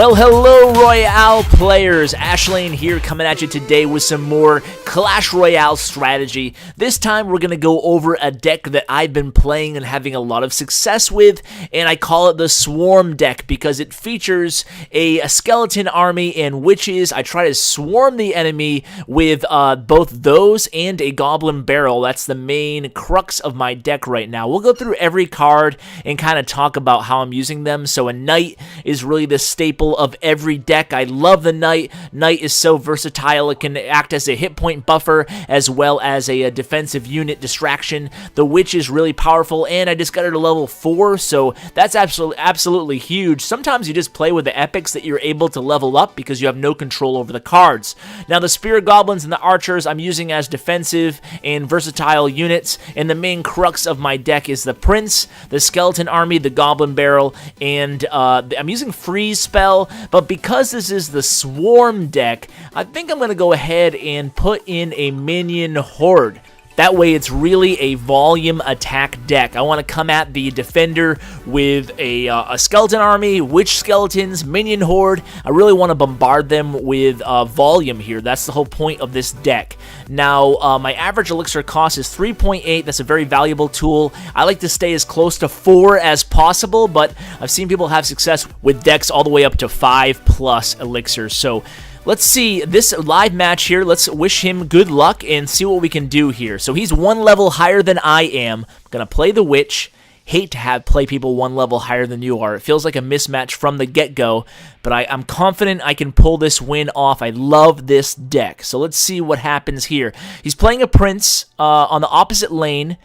Well, hello Royale players, Ashlane here coming at you today with some more Clash Royale strategy. This time we're going to go over a deck that I've been playing and having a lot of success with, and I call it the Swarm deck because it features a skeleton army and witches. I try to swarm the enemy with both those and a Goblin Barrel. That's the main crux of my deck right now. We'll go through every card and kind of talk about how I'm using them. So a Knight is really the staple of every deck. I love the Knight. Knight is so versatile. It can act as a hit point buffer as well as a defensive unit distraction. The Witch is really powerful, and I just got her to level 4, so that's absolutely huge. Sometimes you just play with the epics that you're able to level up because you have no control over the cards. Now the Spirit Goblins and the Archers I'm using as defensive and versatile units, and the main crux of my deck is the Prince, the Skeleton Army, the Goblin Barrel, and I'm using Freeze Spell. But because this is the Swarm deck, I think I'm going to go ahead and put in a Minion Horde. That way it's really a volume attack deck. I want to come at the defender with a skeleton army, witch skeletons, minion horde. I really want to bombard them with volume here. That's the whole point of this deck. Now, my average elixir cost is 3.8. That's a very valuable tool. I like to stay as close to 4 as possible, but I've seen people have success with decks all the way up to 5+ elixirs. So let's see this live match here. Let's wish him good luck and see what we can do here. So he's 1 level higher than I am. I'm going to play the Witch. Hate to play people 1 level higher than you are. It feels like a mismatch from the get-go, but I'm confident I can pull this win off. I love this deck. So let's see what happens here. He's playing a Prince on the opposite lane.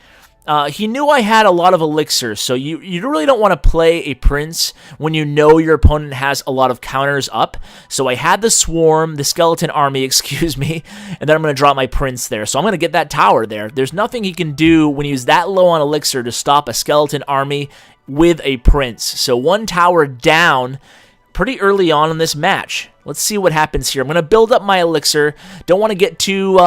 He knew I had a lot of elixirs, so you really don't want to play a Prince when you know your opponent has a lot of counters up. So I had the Swarm, the Skeleton Army, excuse me, and then I'm going to drop my Prince there. So I'm going to get that tower there. There's nothing he can do when he's that low on elixir to stop a Skeleton Army with a Prince. So 1 tower down pretty early on in this match. Let's see what happens here. I'm going to build up my elixir. Don't want to get too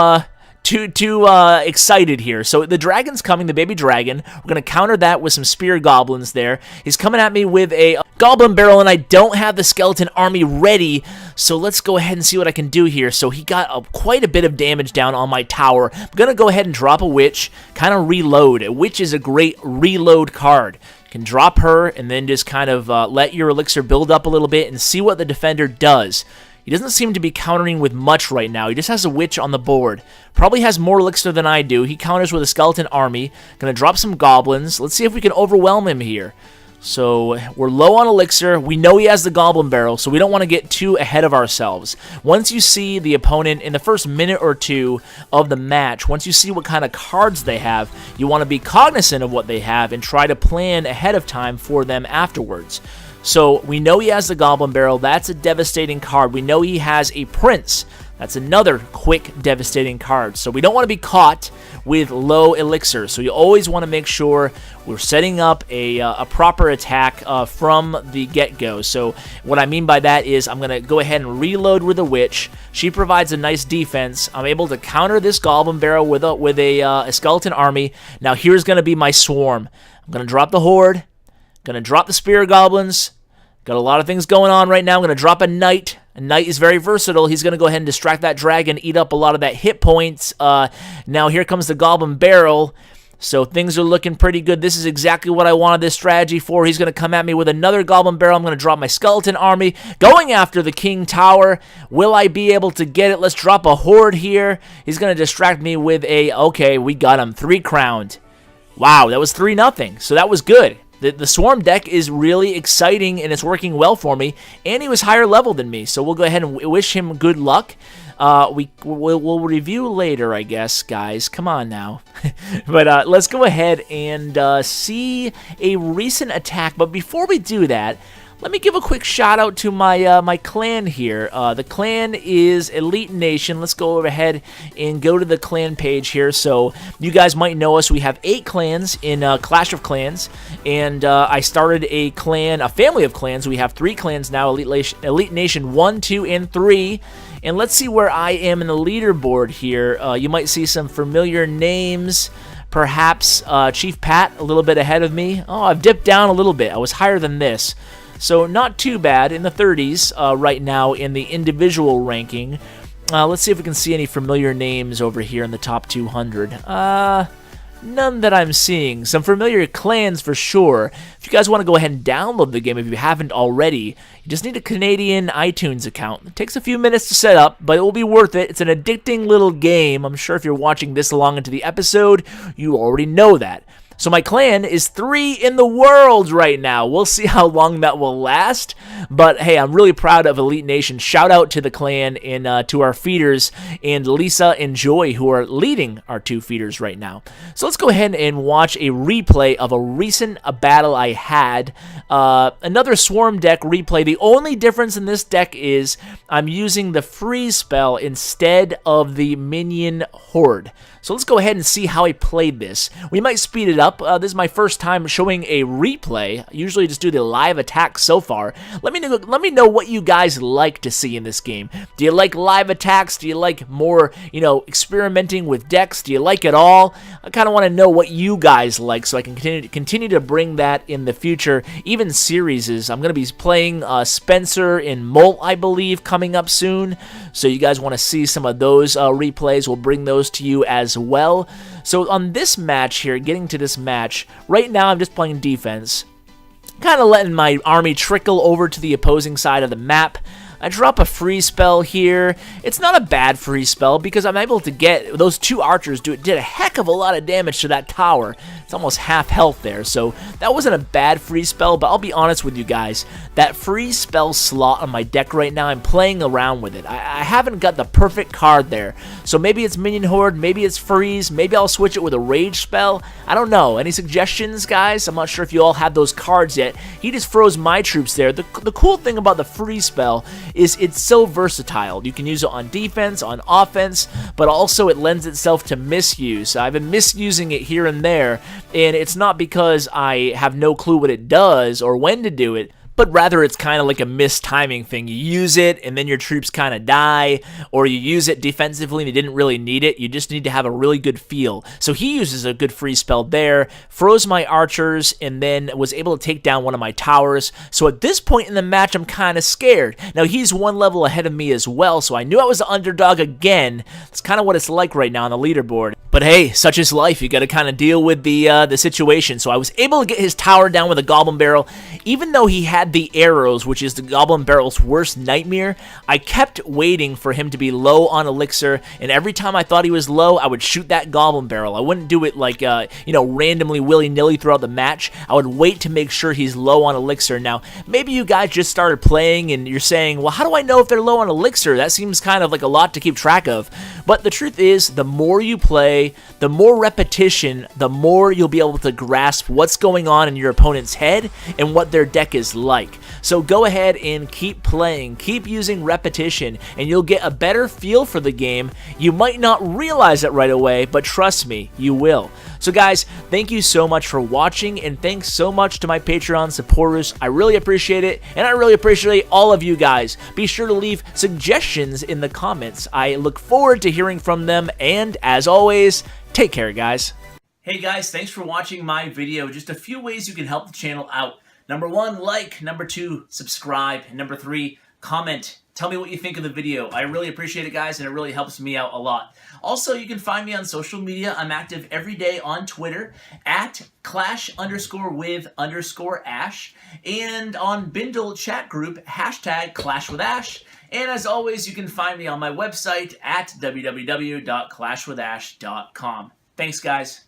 excited here. So the dragon's coming, the baby dragon. We're going to counter that with some spear goblins there. He's coming at me with a Goblin Barrel, and I don't have the skeleton army ready, so let's go ahead and see what I can do here. So he got quite a bit of damage down on my tower. I'm going to go ahead and drop a Witch, kind of reload. A Witch is a great reload card. You can drop her and then just kind of let your elixir build up a little bit and see what the defender does. He doesn't seem to be countering with much right now. He just has a Witch on the board. Probably has more elixir than I do. He counters with a skeleton army. Gonna drop some goblins. Let's see if we can overwhelm him here. So we're low on elixir. We know he has the Goblin Barrel, so we don't want to get too ahead of ourselves. Once you see the opponent in the first minute or two of the match, once you see what kind of cards they have, you want to be cognizant of what they have and try to plan ahead of time for them afterwards. So we know he has the Goblin Barrel. That's a devastating card. We know he has a Prince. That's another quick, devastating card. So we don't want to be caught with low elixir. So you always want to make sure we're setting up a proper attack from the get-go. So what I mean by that is I'm going to go ahead and reload with a Witch. She provides a nice defense. I'm able to counter this Goblin Barrel with a skeleton army. Now here's going to be my Swarm. I'm going to drop the Horde. Going to drop the Spear Goblins. Got a lot of things going on right now. I'm going to drop a Knight. A Knight is very versatile. He's going to go ahead and distract that dragon, eat up a lot of that hit points. Now here comes the Goblin Barrel. So things are looking pretty good. This is exactly what I wanted this strategy for. He's going to come at me with another Goblin Barrel. I'm going to drop my Skeleton Army. Going after the King Tower. Will I be able to get it? Let's drop a Horde here. He's going to distract me with a... Okay, we got him. 3 crowned. Wow, that was 3-0. So that was good. The Swarm deck is really exciting, and it's working well for me, and he was higher level than me, so we'll go ahead and wish him good luck. We'll review later, I guess, guys. Come on now. But let's go ahead and see a recent attack, but before we do that, let me give a quick shout out to my my clan here. The clan is Elite Nation. Let's go ahead and go to the clan page here. So you guys might know us. We have 8 clans in Clash of Clans, and I started a clan, a family of clans. We have 3 clans now: Elite Nation 1, 2, and 3. And let's see where I am in the leaderboard here. You might see some familiar names. Perhaps Chief Pat a little bit ahead of me. Oh, I've dipped down a little bit. I was higher than this. So not too bad, in the 30s right now in the individual ranking. Let's see if we can see any familiar names over here in the top 200. None that I'm seeing. Some familiar clans for sure. If you guys want to go ahead and download the game if you haven't already, you just need a Canadian iTunes account. It takes a few minutes to set up, but it will be worth it. It's an addicting little game. I'm sure if you're watching this long into the episode, you already know that. So my clan is 3 in the world right now. We'll see how long that will last. But hey, I'm really proud of Elite Nation. Shout out to the clan and to our feeders and Lisa and Joy who are leading our 2 feeders right now. So let's go ahead and watch a replay of a recent battle I had. Another Swarm deck replay. The only difference in this deck is I'm using the freeze spell instead of the Minion Horde. So let's go ahead and see how I played this. We might speed it up. This is my first time showing a replay. I usually just do the live attack so far. Let me know what you guys like to see in this game. Do you like live attacks? Do you like more, experimenting with decks? Do you like it all? I kind of want to know what you guys like so I can continue to bring that in the future. Even series. I'm going to be playing Spencer in Molt, I believe, coming up soon. So you guys want to see some of those replays, we'll bring those to you as well. So on this match here, getting to this match, right now I'm just playing defense. Kind of letting my army trickle over to the opposing side of the map. I drop a free spell here. It's not a bad free spell because I'm able to get those 2 archers did a heck of a lot of damage to that tower. It's almost half health there, so that wasn't a bad free spell, but I'll be honest with you guys. That free spell slot on my deck right now, I'm playing around with it. I haven't got the perfect card there, so maybe it's Minion Horde, maybe it's freeze, maybe I'll switch it with a rage spell. I don't know. Any suggestions, guys? I'm not sure if you all have those cards yet. He just froze my troops there. The cool thing about the freeze spell is it's so versatile. You can use it on defense, on offense, but also it lends itself to misuse. I've been misusing it here and there, and it's not because I have no clue what it does or when to do it, but rather it's kind of like a mistiming thing. You use it, and then your troops kind of die, or you use it defensively and you didn't really need it. You just need to have a really good feel. So he uses a good free spell there, froze my archers, and then was able to take down one of my towers. So at this point in the match, I'm kind of scared. Now, he's 1 level ahead of me as well, so I knew I was the underdog again. That's kind of what it's like right now on the leaderboard. But hey, such is life. You got to kind of deal with the situation. So I was able to get his tower down with a Goblin Barrel. Even though he had the arrows, which is the Goblin Barrel's worst nightmare, I kept waiting for him to be low on elixir, and every time I thought he was low, I would shoot that Goblin Barrel. I wouldn't do it like, randomly willy-nilly throughout the match. I would wait to make sure he's low on elixir. Now, maybe you guys just started playing and you're saying, well, how do I know if they're low on elixir? That seems kind of like a lot to keep track of. But the truth is, the more you play, the more repetition, the more you'll be able to grasp what's going on in your opponent's head and what their deck is like. So go ahead and keep playing, keep using repetition, and you'll get a better feel for the game. You might not realize it right away, but trust me, you will. So guys, thank you so much for watching, and thanks so much to my Patreon supporters. I really appreciate it, and I really appreciate all of you guys. Be sure to leave suggestions in the comments. I look forward to hearing from them, and as always, take care, guys. Hey guys, thanks for watching my video. Just a few ways you can help the channel out. Number 1, like. Number 2, subscribe. And number 3, comment. Tell me what you think of the video. I really appreciate it, guys, and it really helps me out a lot. Also, you can find me on social media. I'm active every day on Twitter at Clash_with_Ash, and on Bindle chat group #ClashWithAsh. And as always, you can find me on my website at www.clashwithash.com. Thanks, guys.